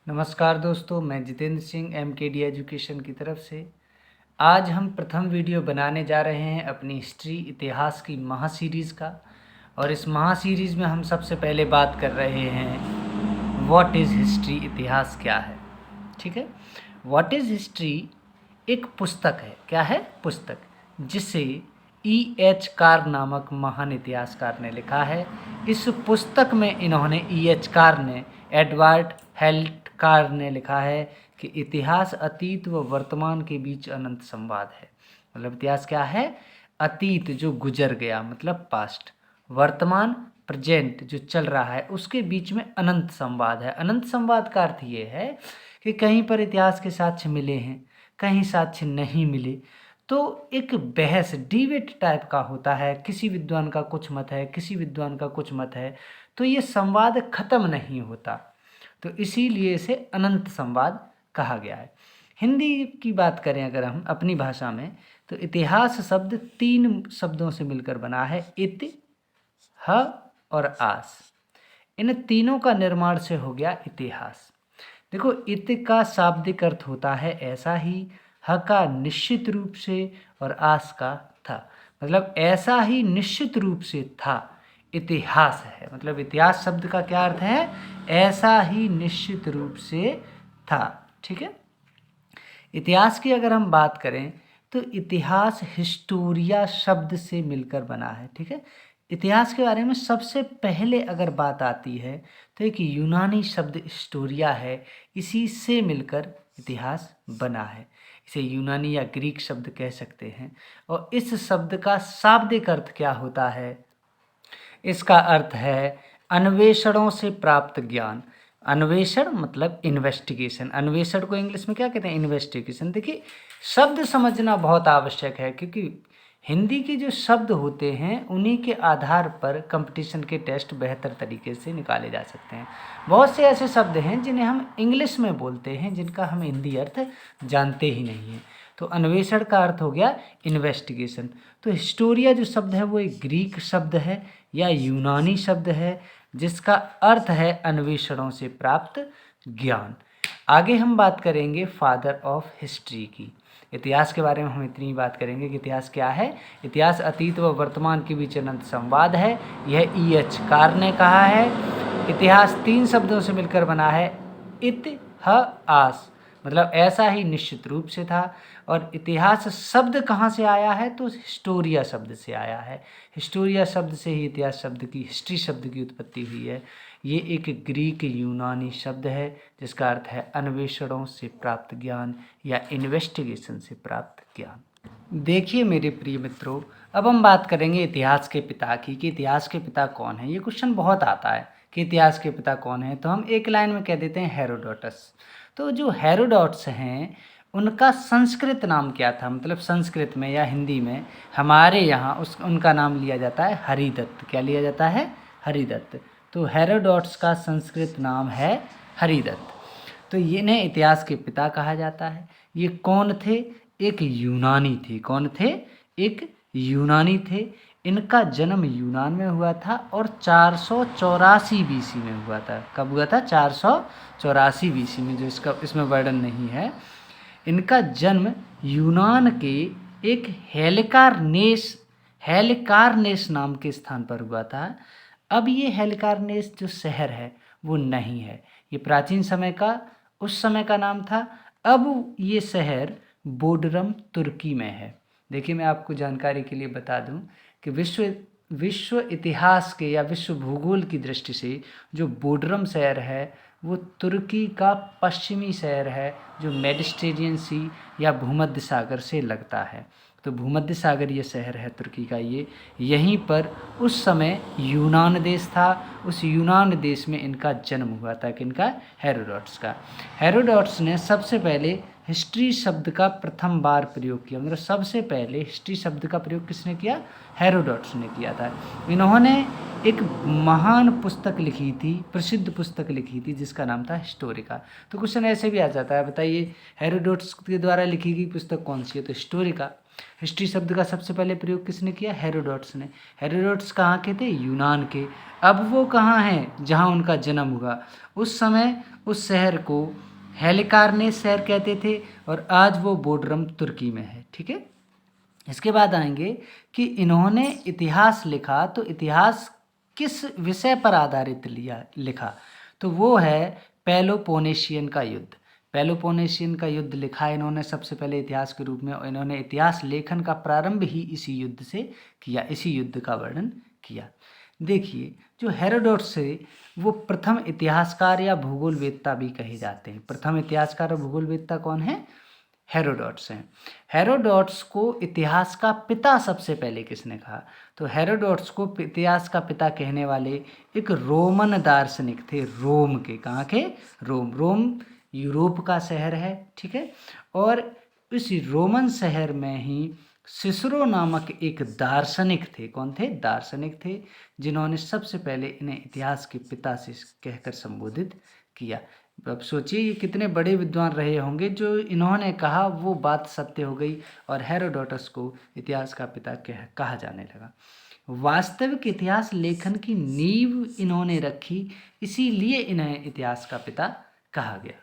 नमस्कार दोस्तों, मैं जितेंद्र सिंह एमकेडी एजुकेशन की तरफ से। आज हम प्रथम वीडियो बनाने जा रहे हैं अपनी हिस्ट्री इतिहास की महासीरीज़ का। और इस महासीरीज़ में हम सबसे पहले बात कर रहे हैं व्हाट इज़ हिस्ट्री, इतिहास क्या है। ठीक है, व्हाट इज़ हिस्ट्री एक पुस्तक है। क्या है? पुस्तक, जिसे E.H. कार नामक महान इतिहासकार ने लिखा है। इस पुस्तक में इन्होंने E.H. कार ने, एडवर्ड हेल्ट कार ने लिखा है कि इतिहास अतीत व वर्तमान के बीच अनंत संवाद है। मतलब इतिहास क्या है? अतीत जो गुजर गया, मतलब पास्ट, वर्तमान प्रेजेंट जो चल रहा है, उसके बीच में अनंत संवाद है। अनंत संवाद का अर्थ ये है कि कहीं पर इतिहास के साक्ष्य मिले हैं, कहीं साक्ष्य नहीं मिले। तो एक बहस, डिबेट टाइप का होता है। किसी विद्वान का कुछ मत है, किसी विद्वान का कुछ मत है, तो ये संवाद खत्म नहीं होता। तो इसीलिए इसे अनंत संवाद कहा गया है। हिंदी की बात करें अगर हम अपनी भाषा में, तो इतिहास शब्द 3 शब्दों से मिलकर बना है, इत, ह और आस। इन तीनों का निर्माण से हो गया इतिहास। देखो, इत का शाब्दिक अर्थ होता है ऐसा ही, ह का निश्चित रूप से और आस का था। मतलब ऐसा ही निश्चित रूप से था, इतिहास है। मतलब इतिहास शब्द का क्या अर्थ है? ऐसा ही निश्चित रूप से था। ठीक है, इतिहास की अगर हम बात करें तो इतिहास हिस्टोरिया शब्द से मिलकर बना है। ठीक है, इतिहास के बारे में सबसे पहले अगर बात आती है तो एक यूनानी शब्द हिस्टोरिया है, इसी से मिलकर इतिहास बना है। इसे यूनानी या ग्रीक शब्द कह सकते हैं। और इस शब्द का शाब्दिक अर्थ क्या होता है? इसका अर्थ है अन्वेषणों से प्राप्त ज्ञान। अन्वेषण मतलब इन्वेस्टिगेशन। अन्वेषण को इंग्लिश में क्या कहते हैं? इन्वेस्टिगेशन। देखिए, शब्द समझना बहुत आवश्यक है, क्योंकि हिंदी के जो शब्द होते हैं उन्हीं के आधार पर कंपटीशन के टेस्ट बेहतर तरीके से निकाले जा सकते हैं। बहुत से ऐसे शब्द हैं जिन्हें हम इंग्लिश में बोलते हैं, जिनका हम हिंदी अर्थ जानते ही नहीं हैं। तो अन्वेषण का अर्थ हो गया इन्वेस्टिगेशन। तो हिस्टोरिया जो शब्द है वो एक ग्रीक शब्द है या यूनानी शब्द है, जिसका अर्थ है अन्वेषणों से प्राप्त ज्ञान। आगे हम बात करेंगे फादर ऑफ हिस्ट्री की। इतिहास के बारे में हम इतनी बात करेंगे कि इतिहास क्या है। इतिहास अतीत व वर्तमान के बीच अनंत संवाद है, यह E.H. कार ने कहा है। इतिहास 3 शब्दों से मिलकर बना है, इत, ह, आस। मतलब ऐसा ही निश्चित रूप से था। और इतिहास शब्द कहाँ से आया है? तो हिस्टोरिया शब्द से आया है। हिस्टोरिया शब्द से ही इतिहास शब्द की, हिस्ट्री शब्द की उत्पत्ति हुई है। ये एक ग्रीक यूनानी शब्द है जिसका अर्थ है अन्वेषणों से प्राप्त ज्ञान या इन्वेस्टिगेशन से प्राप्त ज्ञान। देखिए मेरे प्रिय मित्रों, अब हम बात करेंगे इतिहास के पिता की, कि इतिहास के पिता कौन है। ये क्वेश्चन बहुत आता है कि इतिहास के पिता कौन है, तो हम एक लाइन में कह देते हैं हेरोडोटस। तो जो हेरोडोटस हैं, उनका संस्कृत नाम क्या था? मतलब संस्कृत में या हिंदी में हमारे यहाँ उनका नाम लिया जाता है हरिदत्त। क्या लिया जाता है? हरिदत्त। तो हेरोडोटस का संस्कृत नाम है हरिदत्त। तो इन्हें इतिहास के पिता कहा जाता है। ये कौन थे? एक यूनानी थे। कौन थे? एक यूनानी थे। इनका जन्म यूनान में हुआ था और 484 बीसी में हुआ था। कब हुआ था? 484 बीसी में, जो इसमें वर्णन नहीं है। इनका जन्म यूनान के एक हेलिकारनेस नाम के स्थान पर हुआ था। अब ये हेलिकारनेस जो शहर है वो नहीं है, ये प्राचीन समय का, उस समय का नाम था। अब ये शहर बोडरम तुर्की में है। देखिए, मैं आपको जानकारी के लिए बता दूं कि विश्व इतिहास के या विश्व भूगोल की दृष्टि से जो बोडरम शहर है वो तुर्की का पश्चिमी शहर है, जो मेडिटेरेनियन सी या भूमध्य सागर से लगता है। तो भूमध्य सागर ये शहर है तुर्की का। ये यहीं पर उस समय यूनान देश था। उस यूनान देश में इनका जन्म हुआ था, कि इनका, हेरोडोटस का। हेरोडोटस ने सबसे पहले हिस्ट्री शब्द का प्रथम बार प्रयोग किया। मतलब सबसे पहले हिस्ट्री शब्द का प्रयोग किसने किया? हेरोडोटस ने किया था। इन्होंने एक महान पुस्तक लिखी थी, प्रसिद्ध पुस्तक लिखी थी, जिसका नाम था हिस्टोरिका। तो क्वेश्चन ऐसे भी आ जाता है, बताइए हेरोडोटस के द्वारा लिखी गई पुस्तक कौन सी है? तो हिस्टोरिका। हिस्ट्री शब्द का सबसे पहले प्रयोग किसने किया? हेरोडोटस ने। हेरोडोटस कहाँ के थे? यूनान के। अब वो कहाँ हैं? जहाँ उनका जन्म हुआ। उस समय उस शहर को हेलिकारनेस शहर कहते थे और आज वो बोडरम तुर्की में है। ठीक है, इसके बाद आएंगे कि इन्होंने इतिहास लिखा, तो इतिहास किस विषय पर आधारित लिखा? तो वो है पेलोपोनेशियन का युद्ध। पेलोपोनेशियन का युद्ध लिखा इन्होंने सबसे पहले इतिहास के रूप में, और इन्होंने इतिहास लेखन का प्रारंभ ही इसी युद्ध से किया, इसी युद्ध का वर्णन किया। देखिए, जो हेरोडोटस है वो प्रथम इतिहासकार या भूगोलवेत्ता भी कहे जाते हैं। प्रथम इतिहासकार और भूगोलवेत्ता कौन है? हेरोडोटस हैं। हेरोडोटस को इतिहास का पिता सबसे पहले किसने कहा? तो हेरोडोटस को इतिहास का पिता कहने वाले एक रोमन दार्शनिक थे, रोम के। कहाँ के? रोम। रोम यूरोप का शहर है। ठीक है, और इस रोमन शहर में ही सिसरो नामक एक दार्शनिक थे। कौन थे? दार्शनिक थे, जिन्होंने सबसे पहले इन्हें इतिहास के पिता से कहकर संबोधित किया। अब सोचिए ये कितने बड़े विद्वान रहे होंगे, जो इन्होंने कहा वो बात सत्य हो गई और हेरोडोटस को इतिहास का पिता कहा जाने लगा। वास्तविक इतिहास लेखन की नींव इन्होंने रखी, इसीलिए इन्हें इतिहास का पिता कहा गया।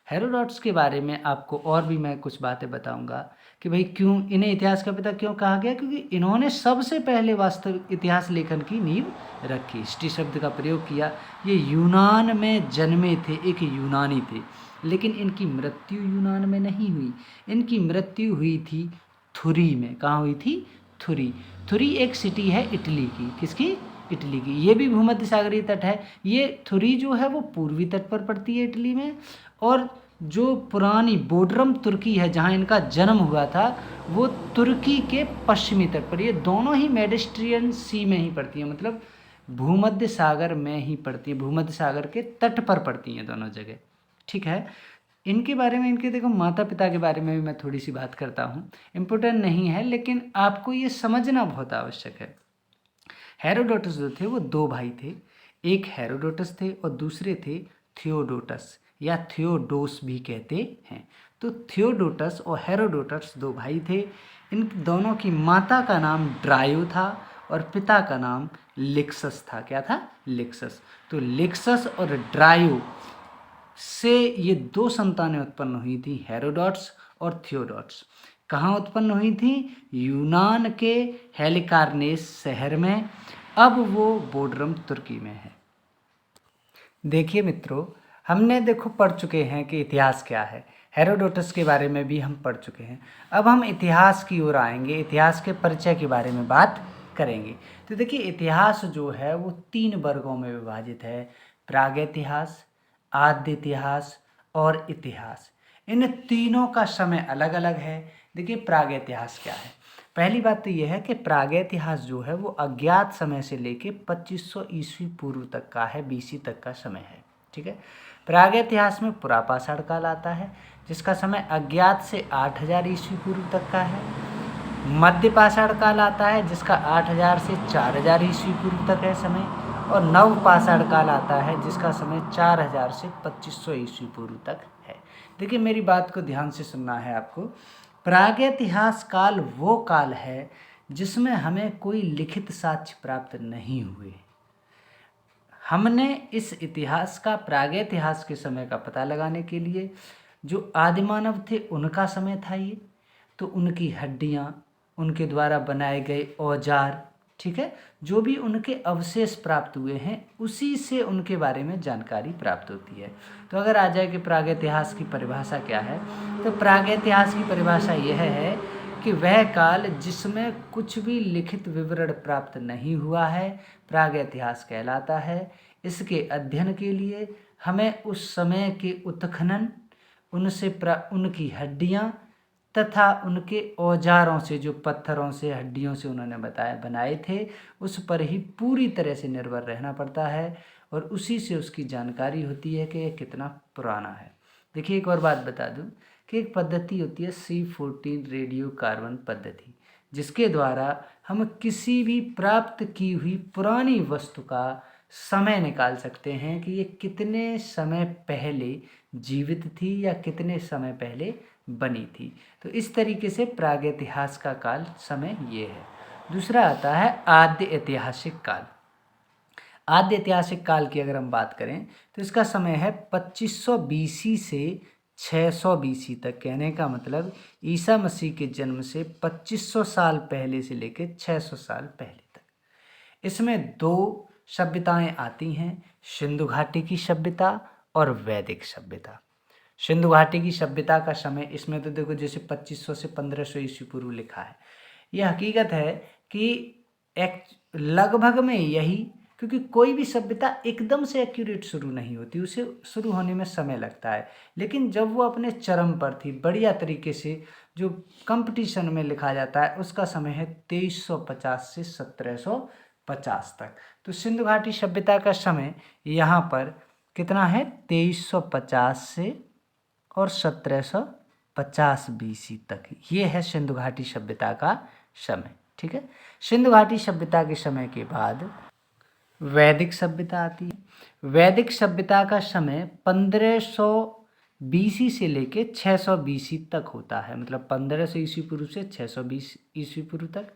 हेरोडोटस के बारे में आपको और भी मैं कुछ बातें बताऊंगा कि भाई क्यों इन्हें इतिहास का पिता क्यों कहा गया, क्योंकि इन्होंने सबसे पहले वास्तविक इतिहास लेखन की नींव रखी, हिस्ट्री शब्द का प्रयोग किया। ये यूनान में जन्मे थे, एक यूनानी थे, लेकिन इनकी मृत्यु यूनान में नहीं हुई। इनकी मृत्यु हुई थी थुरी में। कहाँ हुई थी? थुरी। थुरी एक सिटी है इटली की। किसकी? इटली की। ये भी भूमध्य सागरीय तट है। ये थुरी जो है वो पूर्वी तट पर पड़ती है इटली में, और जो पुरानी बोडरम तुर्की है जहाँ इनका जन्म हुआ था वो तुर्की के पश्चिमी तट पर। ये दोनों ही मेडिटेरेनियन सी में ही पड़ती हैं, मतलब भूमध्य सागर में ही पड़ती है, भूमध्य सागर के तट पर पड़ती हैं दोनों जगह। ठीक है, इनके बारे में, इनके देखो माता पिता के बारे में भी मैं थोड़ी सी बात करता हूँ। इम्पोर्टेंट नहीं है, लेकिन आपको ये समझना बहुत आवश्यक है। हेरोडोटस जो थे वो दो भाई थे। एक हेरोडोटस थे और दूसरे थे थियोडोटस, या थियोडोस भी कहते हैं। तो थियोडोटस और हेरोडोटस दो भाई थे। इन दोनों की माता का नाम ड्रायो था और पिता का नाम लिक्सस था। क्या था? लिक्सस। तो लिक्सस और ड्रायो से ये दो संतानें उत्पन्न हुई थी, हेरोडोटस और थियोडोटस। कहाँ उत्पन्न हुई थी? यूनान के हेलिकारनेस शहर में। अब वो बोडरम तुर्की में है। देखिए मित्रों, हमने देखो पढ़ चुके हैं कि इतिहास क्या है। हेरोडोटस के बारे में भी हम पढ़ चुके हैं। अब हम इतिहास की ओर आएंगे, इतिहास के परिचय के बारे में बात करेंगे। तो देखिए, इतिहास जो है वो 3 वर्गों में विभाजित है: प्रागैतिहास, आद्य इतिहास और इतिहास। इन तीनों का समय अलग अलग है। देखिए, प्रागैतिहास क्या है? पहली बात तो यह है कि प्रागैतिहास जो है वो अज्ञात समय से लेके 2500 ईस्वी पूर्व तक का है, बीसी तक का समय है। ठीक है, प्रागैतिहास में पुरापाषाण काल आता है जिसका समय अज्ञात से 8000 ईस्वी पूर्व तक का है। मध्यपाषाण काल आता है जिसका 8000 से 4000 ईस्वी पूर्व तक है समय, और नवपाषाण काल आता है जिसका समय 4000 से 2500 ईस्वी पूर्व तक है। देखिए, मेरी बात को ध्यान से सुनना है आपको। प्रागैतिहास काल वो काल है जिसमें हमें कोई लिखित साक्ष्य प्राप्त नहीं हुए। हमने इस इतिहास का, प्रागैतिहास के समय का पता लगाने के लिए जो आदिमानव थे उनका समय था ये, तो उनकी हड्डियाँ, उनके द्वारा बनाए गए औजार, ठीक है, जो भी उनके अवशेष प्राप्त हुए हैं उसी से उनके बारे में जानकारी प्राप्त होती है। तो अगर आ जाए कि प्रागैतिहास की परिभाषा क्या है, तो प्रागैतिहास की परिभाषा यह है कि वह काल जिसमें कुछ भी लिखित विवरण प्राप्त नहीं हुआ है प्रागैतिहास कहलाता है। इसके अध्ययन के लिए हमें उस समय के उत्खनन, उनकी हड्डियाँ तथा उनके औजारों से, जो पत्थरों से, हड्डियों से उन्होंने बनाए थे, उस पर ही पूरी तरह से निर्भर रहना पड़ता है और उसी से उसकी जानकारी होती है कि यह कितना पुराना है। देखिए, एक और बात बता दूं कि एक पद्धति होती है C14 रेडियो कार्बन पद्धति, जिसके द्वारा हम किसी भी प्राप्त की हुई पुरानी वस्तु का समय निकाल सकते हैं कि ये कितने समय पहले जीवित थी या कितने समय पहले बनी थी। तो इस तरीके से प्रागैतिहास का काल समय ये है। दूसरा आता है आद्य ऐतिहासिक काल। आद्य ऐतिहासिक काल की अगर हम बात करें तो इसका समय है 2500 बीसी से 600 बीसी तक। कहने का मतलब ईसा मसीह के जन्म से 2500 साल पहले से लेकर 600 साल पहले तक। इसमें दो सभ्यताएं आती हैं, सिंधु घाटी की सभ्यता और वैदिक सभ्यता। सिंधु घाटी की सभ्यता का समय इसमें तो देखो जैसे 2500 से 1500 ईस्वी पूर्व लिखा है। यह हकीकत है कि एक लगभग में यही, क्योंकि कोई भी सभ्यता एकदम से एक्यूरेट शुरू नहीं होती, उसे शुरू होने में समय लगता है। लेकिन जब वो अपने चरम पर थी, बढ़िया तरीके से जो कंपटीशन में लिखा जाता है, उसका समय है 2350 से 1750 तक। तो सिंधु घाटी सभ्यता का समय यहाँ पर कितना है, 2350 से और 1750 बीसी तक। ये है सिंधु घाटी सभ्यता का समय। ठीक है। सिंधु घाटी सभ्यता के समय के बाद वैदिक सभ्यता आती है। वैदिक सभ्यता का समय 1500 बीसी से लेके 600 बीसी तक होता है, मतलब 1500 ईस्वी पूर्व से 620 ईस्वी पूर्व तक।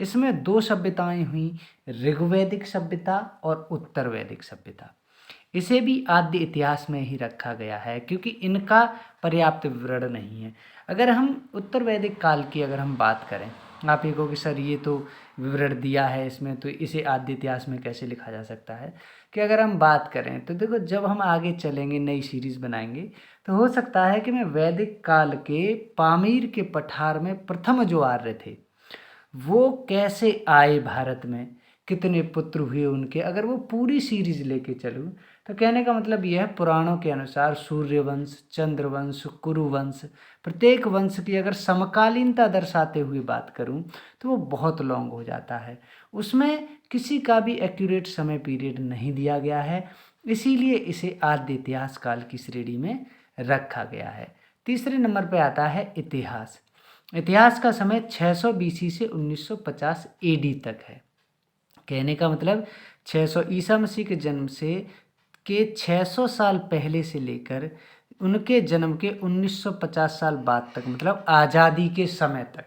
इसमें दो सभ्यताएं हुई, ऋग्वैदिक सभ्यता और उत्तर वैदिक सभ्यता। इसे भी आद्य इतिहास में ही रखा गया है क्योंकि इनका पर्याप्त विवरण नहीं है। अगर हम उत्तर वैदिक काल की अगर हम बात करें, आप ये कहोगे सर ये तो विवरण दिया है इसमें, तो इसे आद्य इतिहास में कैसे लिखा जा सकता है, कि अगर हम बात करें तो देखो जब हम आगे चलेंगे नई सीरीज़ बनाएंगे तो हो सकता है कि मैं वैदिक काल के पामीर के पठार में प्रथम जो आर्य थे वो कैसे आए भारत में, कितने पुत्र हुए उनके, अगर वो पूरी सीरीज लेके चलूँ तो कहने का मतलब यह है पुराणों के अनुसार सूर्यवंश, चंद्रवंश, कुरुवंश, प्रत्येक वंश की अगर समकालीनता दर्शाते हुए बात करूं तो वो बहुत लॉन्ग हो जाता है। उसमें किसी का भी एक्यूरेट समय पीरियड नहीं दिया गया है, इसीलिए इसे आद्य इतिहास काल की श्रेणी में रखा गया है। तीसरे नंबर पर आता है इतिहास। इतिहास का समय 600 बीसी से 1950 एडी तक है। कहने का मतलब 600 ईसा मसीह के जन्म से के 600 साल पहले से लेकर उनके जन्म के 1950 साल बाद तक, मतलब आज़ादी के समय तक,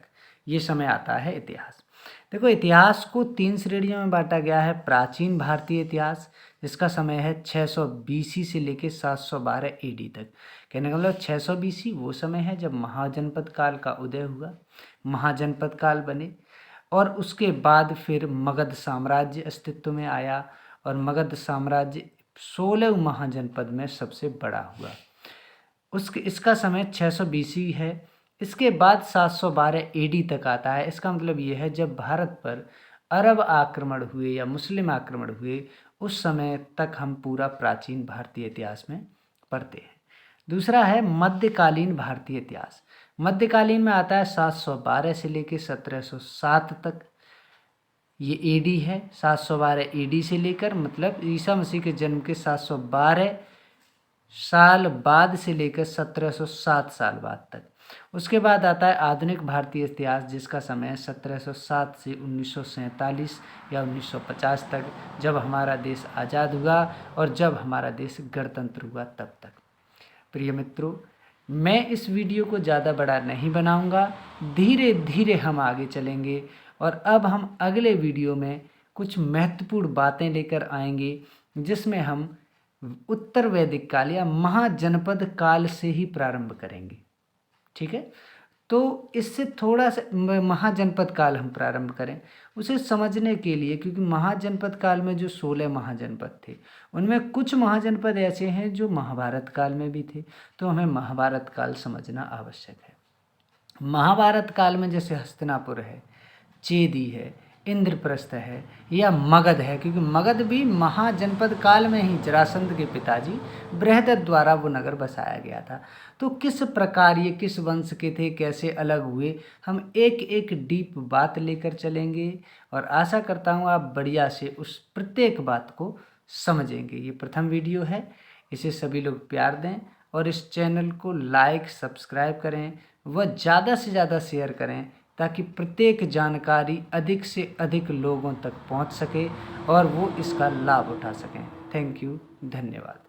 ये समय आता है इतिहास। देखो इतिहास को 3 श्रेणियों में बांटा गया है। प्राचीन भारतीय इतिहास जिसका समय है 600 बीसी से लेकर 712 एडी तक। कहने का मतलब 600 बीसी वो समय है जब महाजनपद काल का उदय हुआ, महाजनपद काल बने, और उसके बाद फिर मगध साम्राज्य अस्तित्व में आया और मगध साम्राज्य 16 महाजनपद में सबसे बड़ा हुआ। इसका समय 600 बीसी है। इसके बाद 712 एडी तक आता है। इसका मतलब ये है जब भारत पर अरब आक्रमण हुए या मुस्लिम आक्रमण हुए, उस समय तक हम पूरा प्राचीन भारतीय इतिहास में पढ़ते हैं। दूसरा है मध्यकालीन भारतीय इतिहास। मध्यकालीन में आता है 712 से लेकर 1707 तक, ये एडी है। 712 एडी से लेकर मतलब ईसा मसीह के जन्म के 712 साल बाद से लेकर 1707 साल बाद तक। उसके बाद आता है आधुनिक भारतीय इतिहास जिसका समय है 1707 से 1947 या 1950 तक, जब हमारा देश आज़ाद हुआ और जब हमारा देश गणतंत्र हुआ तब तक। प्रिय मित्रों, मैं इस वीडियो को ज़्यादा बड़ा नहीं बनाऊंगा, धीरे धीरे हम आगे चलेंगे और अब हम अगले वीडियो में कुछ महत्वपूर्ण बातें लेकर आएंगे जिसमें हम उत्तर वैदिक काल या महाजनपद काल से ही प्रारंभ करेंगे। ठीक है, तो इससे थोड़ा सा महाजनपद काल हम प्रारंभ करें उसे समझने के लिए, क्योंकि महाजनपद काल में जो 16 महाजनपद थे उनमें कुछ महाजनपद ऐसे हैं जो महाभारत काल में भी थे, तो हमें महाभारत काल समझना आवश्यक है। महाभारत काल में जैसे हस्तिनापुर है, चेदी है, इंद्रप्रस्थ है या मगध है, क्योंकि मगध भी महाजनपद काल में ही जरासंध के पिताजी बृहदत्त द्वारा वो नगर बसाया गया था। तो किस प्रकार ये किस वंश के थे, कैसे अलग हुए, हम एक एक डीप बात लेकर चलेंगे और आशा करता हूँ आप बढ़िया से उस प्रत्येक बात को समझेंगे। ये प्रथम वीडियो है, इसे सभी लोग प्यार दें और इस चैनल को लाइक सब्सक्राइब करें व ज़्यादा से ज़्यादा शेयर करें ताकि प्रत्येक जानकारी अधिक से अधिक लोगों तक पहुंच सके और वो इसका लाभ उठा सकें। थैंक यू, धन्यवाद।